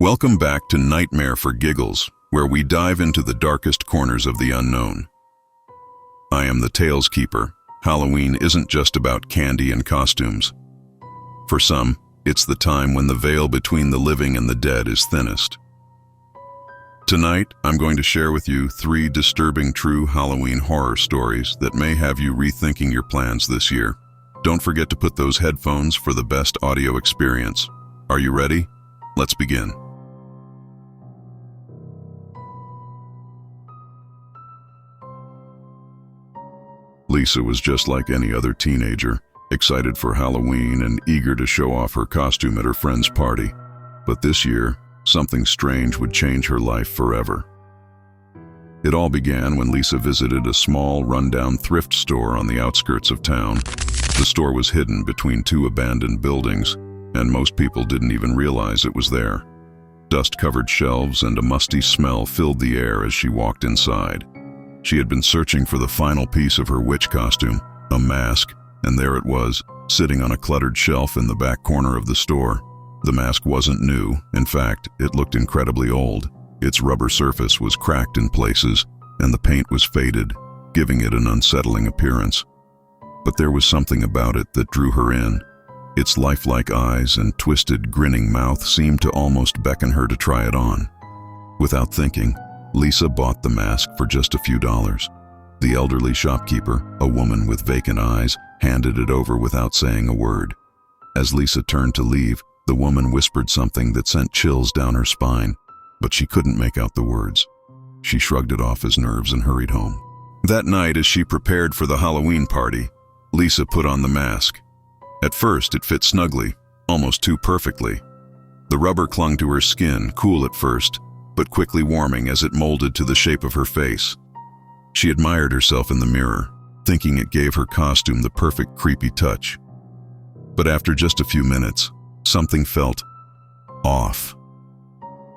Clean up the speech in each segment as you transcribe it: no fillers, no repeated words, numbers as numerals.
Welcome back to Nightmare for Giggles, where we dive into the darkest corners of the unknown. I am the Tales Keeper. Halloween isn't just about candy and costumes. For some, it's the time when the veil between the living and the dead is thinnest. Tonight, I'm going to share with you 3 disturbing true Halloween horror stories that may have you rethinking your plans this year. Don't forget to put those headphones for the best audio experience. Are you ready? Let's begin. Lisa was just like any other teenager, excited for Halloween and eager to show off her costume at her friend's party. But this year, something strange would change her life forever. It all began when Lisa visited a small, rundown thrift store on the outskirts of town. The store was hidden between 2 abandoned buildings, and most people didn't even realize it was there. Dust-covered shelves and a musty smell filled the air as she walked inside. She had been searching for the final piece of her witch costume, a mask, and there it was, sitting on a cluttered shelf in the back corner of the store. The mask wasn't new. In fact, it looked incredibly old. Its rubber surface was cracked in places, and the paint was faded, giving it an unsettling appearance. But there was something about it that drew her in. Its lifelike eyes and twisted, grinning mouth seemed to almost beckon her to try it on. Without thinking, Lisa bought the mask for just a few dollars. The elderly shopkeeper, a woman with vacant eyes, handed it over without saying a word. As Lisa turned to leave, the woman whispered something that sent chills down her spine, but she couldn't make out the words. She shrugged it off as nerves and hurried home. That night, as she prepared for the Halloween party, Lisa put on the mask. At first, it fit snugly, almost too perfectly. The rubber clung to her skin, cool at first, but quickly warming as it molded to the shape of her face. She admired herself in the mirror, thinking it gave her costume the perfect creepy touch. But after just a few minutes, something felt off.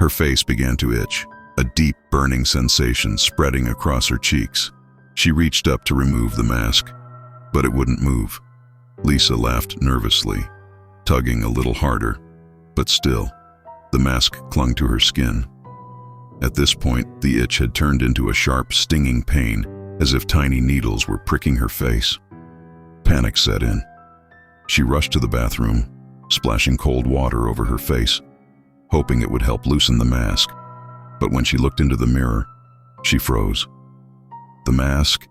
Her face began to itch, a deep burning sensation spreading across her cheeks. She reached up to remove the mask, but it wouldn't move. Lisa laughed nervously, tugging a little harder, but still, the mask clung to her skin. At this point, the itch had turned into a sharp, stinging pain, as if tiny needles were pricking her face. Panic set in. She rushed to the bathroom, splashing cold water over her face, hoping it would help loosen the mask. But when she looked into the mirror, she froze. The mask,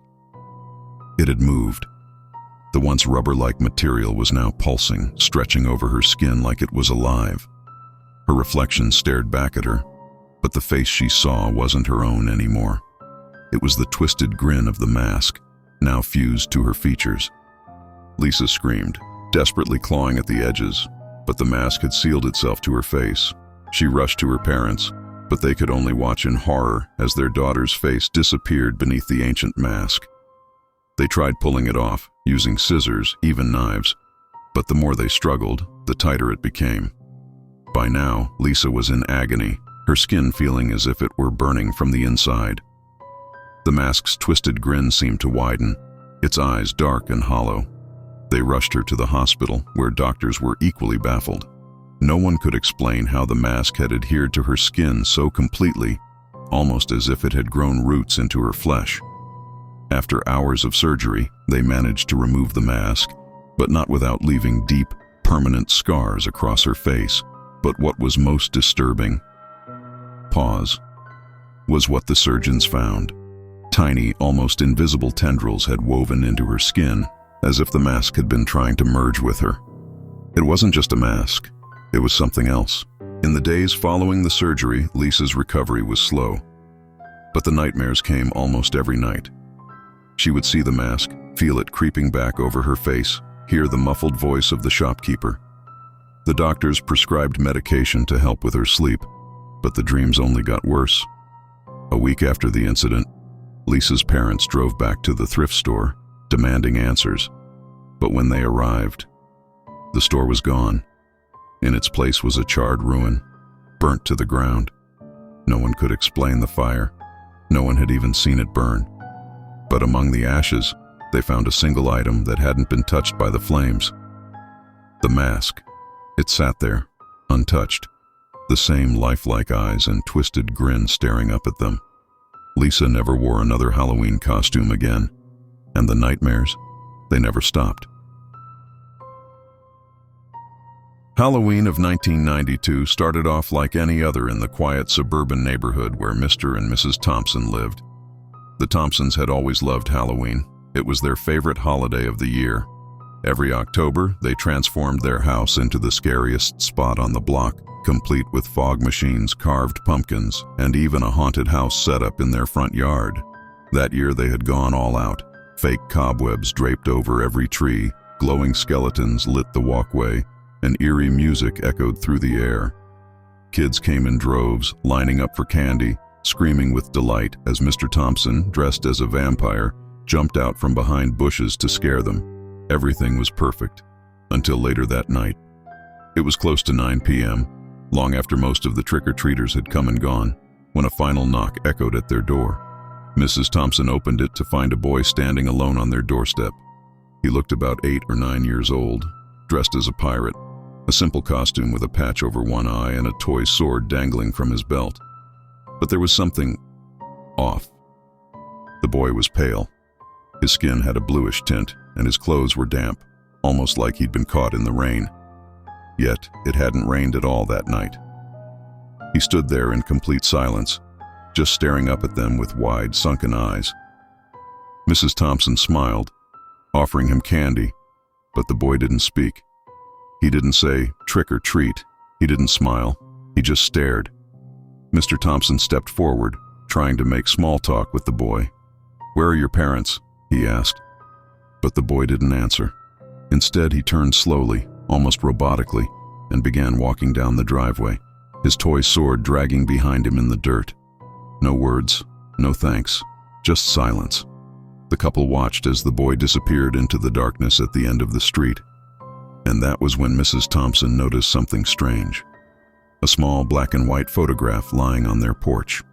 it had moved. The once rubber-like material was now pulsing, stretching over her skin like it was alive. Her reflection stared back at her, but the face she saw wasn't her own anymore. It was the twisted grin of the mask, now fused to her features. Lisa screamed, desperately clawing at the edges, but the mask had sealed itself to her face. She rushed to her parents, but they could only watch in horror as their daughter's face disappeared beneath the ancient mask. They tried pulling it off, using scissors, even knives, but the more they struggled, the tighter it became. By now, Lisa was in agony, her skin feeling as if it were burning from the inside. The mask's twisted grin seemed to widen, its eyes dark and hollow. They rushed her to the hospital, where doctors were equally baffled. No one could explain how the mask had adhered to her skin so completely, almost as if it had grown roots into her flesh. After hours of surgery, they managed to remove the mask, but not without leaving deep, permanent scars across her face. But what was most disturbing, was what the surgeons found. Tiny, almost invisible tendrils had woven into her skin, as if the mask had been trying to merge with her. It wasn't just a mask, it was something else. In the days following the surgery, Lisa's recovery was slow, but the nightmares came almost every night. She would see the mask, feel it creeping back over her face, hear the muffled voice of the shopkeeper. The doctors prescribed medication to help with her sleep, but the dreams only got worse. A week after the incident, Lisa's parents drove back to the thrift store, demanding answers. But when they arrived, the store was gone. In its place was a charred ruin, burnt to the ground. No one could explain the fire. No one had even seen it burn. But among the ashes, they found a single item that hadn't been touched by the flames. The mask. It sat there, untouched, the same lifelike eyes and twisted grin staring up at them. Lisa never wore another Halloween costume again, and the nightmares, they never stopped. Halloween of 1992 started off like any other in the quiet suburban neighborhood where Mr. and Mrs. Thompson lived. The Thompsons had always loved Halloween. It was their favorite holiday of the year. Every October, they transformed their house into the scariest spot on the block, complete with fog machines, carved pumpkins, and even a haunted house set up in their front yard. That year they had gone all out. Fake cobwebs draped over every tree, glowing skeletons lit the walkway, and eerie music echoed through the air. Kids came in droves, lining up for candy, screaming with delight as Mr. Thompson, dressed as a vampire, jumped out from behind bushes to scare them. Everything was perfect, until later that night. It was close to 9 p.m., long after most of the trick-or-treaters had come and gone, when a final knock echoed at their door. Mrs. Thompson opened it to find a boy standing alone on their doorstep. He looked about 8 or 9 years old, dressed as a pirate, a simple costume with a patch over one eye and a toy sword dangling from his belt. But there was something off. The boy was pale. His skin had a bluish tint, and his clothes were damp, almost like he'd been caught in the rain. Yet, it hadn't rained at all that night. He stood there in complete silence, just staring up at them with wide, sunken eyes. Mrs. Thompson smiled, offering him candy, but the boy didn't speak. He didn't say, "Trick or treat." He didn't smile. He just stared. Mr. Thompson stepped forward, trying to make small talk with the boy. "Where are your parents?" he asked. But the boy didn't answer. Instead, he turned slowly, almost robotically, and began walking down the driveway, his toy sword dragging behind him in the dirt. No words, no thanks, just silence. The couple watched as the boy disappeared into the darkness at the end of the street. And that was when Mrs. Thompson noticed something strange. A small black and white photograph lying on their porch.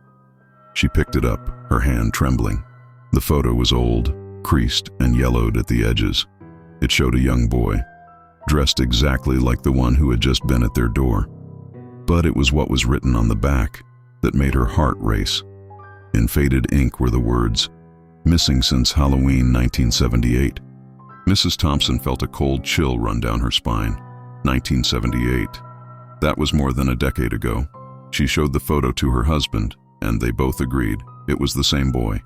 She picked it up, her hand trembling. The photo was old, creased, and yellowed at the edges. It showed a young boy, dressed exactly like the one who had just been at their door. But it was what was written on the back that made her heart race. In faded ink were the words, "Missing since Halloween 1978. Mrs. Thompson felt a cold chill run down her spine. 1978. That was more than a decade ago. She showed the photo to her husband, and they both agreed it was the same boy.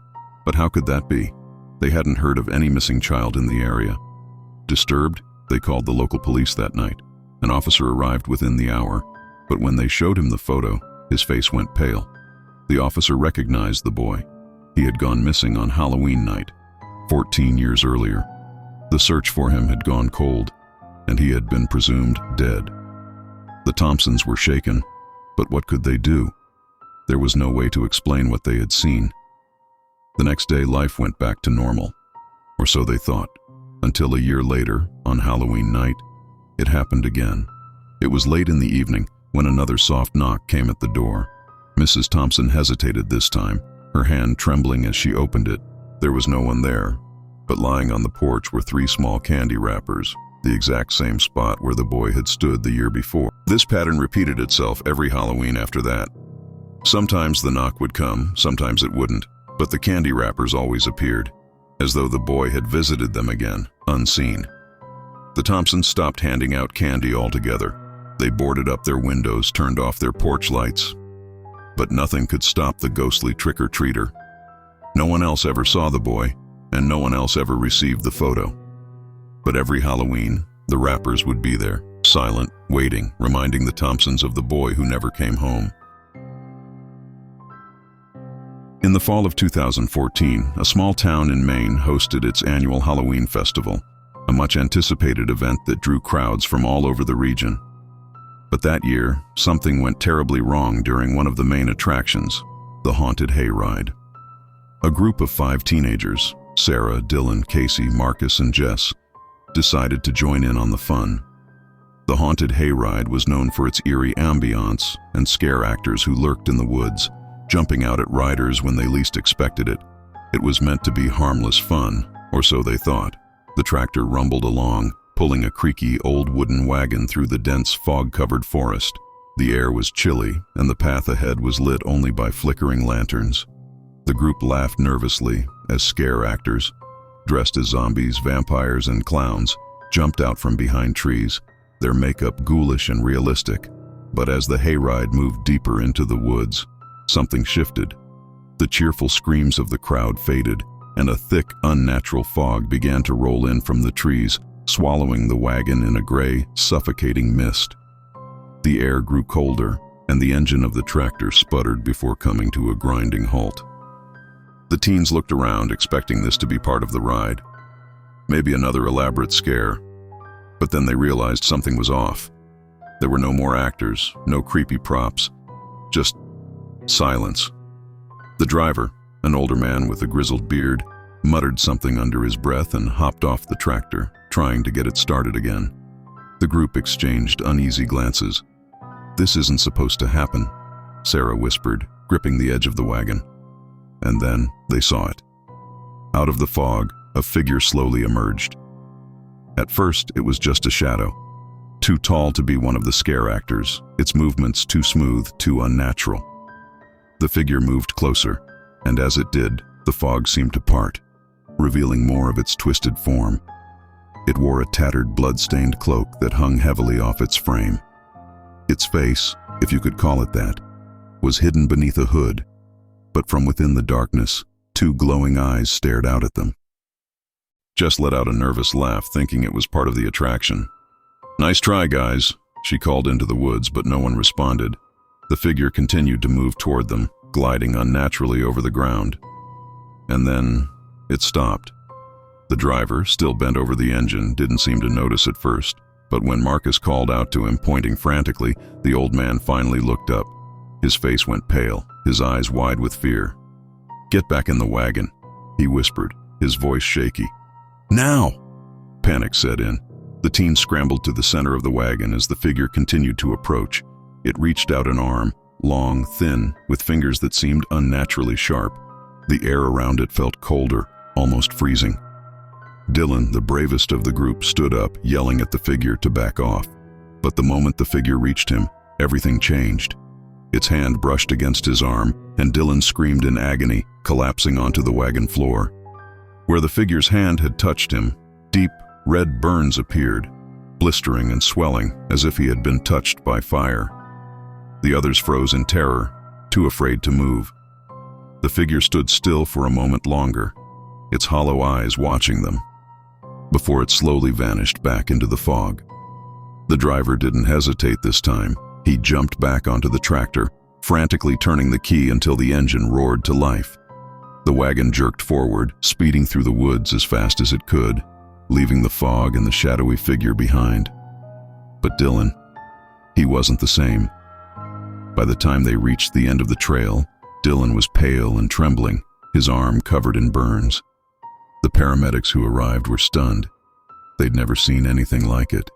But how could that be? They hadn't heard of any missing child in the area. Disturbed, they called the local police that night. An officer arrived within the hour, but when they showed him the photo, his face went pale. The officer recognized the boy. He had gone missing on Halloween night, 14 years earlier. The search for him had gone cold, and he had been presumed dead. The Thompsons were shaken, but what could they do? There was no way to explain what they had seen. The next day, life went back to normal, or so they thought, until a year later, on Halloween night, it happened again. It was late in the evening when another soft knock came at the door. Mrs. Thompson hesitated this time, her hand trembling as she opened it. There was no one there, but lying on the porch were 3 small candy wrappers, the exact same spot where the boy had stood the year before. This pattern repeated itself every Halloween after that. Sometimes the knock would come, sometimes it wouldn't, but the candy wrappers always appeared, as though the boy had visited them again, unseen. The Thompsons stopped handing out candy altogether. They boarded up their windows, turned off their porch lights. But nothing could stop the ghostly trick-or-treater. No one else ever saw the boy, and no one else ever received the photo. But every Halloween, the wrappers would be there, silent, waiting, reminding the Thompsons of the boy who never came home. In the fall of 2014, a small town in Maine hosted its annual Halloween festival, a much-anticipated event that drew crowds from all over the region. But that year, something went terribly wrong during one of the main attractions, the haunted hayride. A group of 5 teenagers, Sarah, Dylan, Casey, Marcus, and Jess, decided to join in on the fun. The haunted hayride was known for its eerie ambiance and scare actors who lurked in the woods, jumping out at riders when they least expected it. It was meant to be harmless fun, or so they thought. The tractor rumbled along, pulling a creaky old wooden wagon through the dense fog-covered forest. The air was chilly, and the path ahead was lit only by flickering lanterns. The group laughed nervously as scare actors, dressed as zombies, vampires, and clowns, jumped out from behind trees, their makeup ghoulish and realistic. But as the hayride moved deeper into the woods, something shifted. The cheerful screams of the crowd faded, and a thick, unnatural fog began to roll in from the trees, swallowing the wagon in a gray, suffocating mist. The air grew colder, and the engine of the tractor sputtered before coming to a grinding halt. The teens looked around, expecting this to be part of the ride. Maybe another elaborate scare. But then they realized something was off. There were no more actors, no creepy props, just silence. The driver, an older man with a grizzled beard, muttered something under his breath and hopped off the tractor, trying to get it started again. The group exchanged uneasy glances. "This isn't supposed to happen," Sarah whispered, gripping the edge of the wagon. And then they saw it. Out of the fog, a figure slowly emerged. At first, it was just a shadow. Too tall to be one of the scare actors, its movements too smooth, too unnatural. The figure moved closer, and as it did, the fog seemed to part, revealing more of its twisted form. It wore a tattered, blood-stained cloak that hung heavily off its frame. Its face, if you could call it that, was hidden beneath a hood, but from within the darkness, two glowing eyes stared out at them. Jess let out a nervous laugh, thinking it was part of the attraction. "Nice try, guys," she called into the woods, but no one responded. The figure continued to move toward them, gliding unnaturally over the ground. And then it stopped. The driver, still bent over the engine, didn't seem to notice at first, but when Marcus called out to him, pointing frantically, the old man finally looked up. His face went pale, his eyes wide with fear. "Get back in the wagon," he whispered, his voice shaky. "Now!" Panic set in. The teen scrambled to the center of the wagon as the figure continued to approach. It reached out an arm, long, thin, with fingers that seemed unnaturally sharp. The air around it felt colder, almost freezing. Dylan, the bravest of the group, stood up, yelling at the figure to back off. But the moment the figure reached him, everything changed. Its hand brushed against his arm, and Dylan screamed in agony, collapsing onto the wagon floor. Where the figure's hand had touched him, deep, red burns appeared, blistering and swelling as if he had been touched by fire. The others froze in terror, too afraid to move. The figure stood still for a moment longer, its hollow eyes watching them, before it slowly vanished back into the fog. The driver didn't hesitate this time. He jumped back onto the tractor, frantically turning the key until the engine roared to life. The wagon jerked forward, speeding through the woods as fast as it could, leaving the fog and the shadowy figure behind. But Dylan, he wasn't the same. By the time they reached the end of the trail, Dylan was pale and trembling, his arm covered in burns. The paramedics who arrived were stunned. They'd never seen anything like it.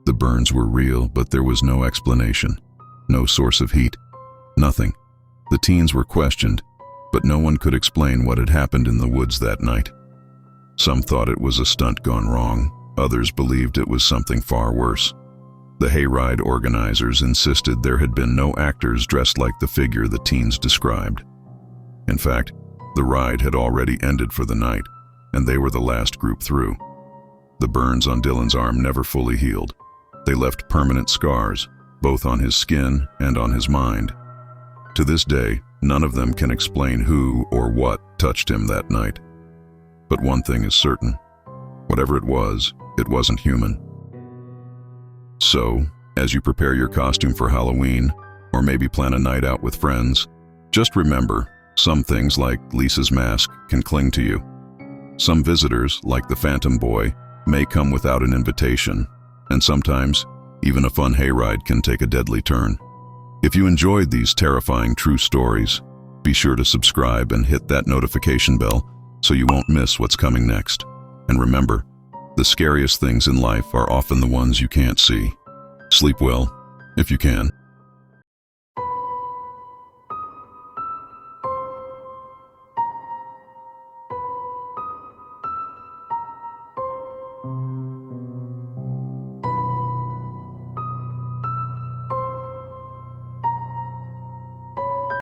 The burns were real, but there was no explanation, no source of heat, nothing. The teens were questioned, but no one could explain what had happened in the woods that night. Some thought it was a stunt gone wrong, others believed it was something far worse. The hayride organizers insisted there had been no actors dressed like the figure the teens described. In fact, the ride had already ended for the night, and they were the last group through. The burns on Dylan's arm never fully healed. They left permanent scars, both on his skin and on his mind. To this day, none of them can explain who or what touched him that night. But one thing is certain. Whatever it wasn't human. So, as you prepare your costume for Halloween, or maybe plan a night out with friends, just remember, some things like Lisa's mask can cling to you. Some visitors, like the Phantom Boy, may come without an invitation, and sometimes, even a fun hayride can take a deadly turn. If you enjoyed these terrifying true stories, be sure to subscribe and hit that notification bell so you won't miss what's coming next. And remember, the scariest things in life are often the ones you can't see. Sleep well, if you can.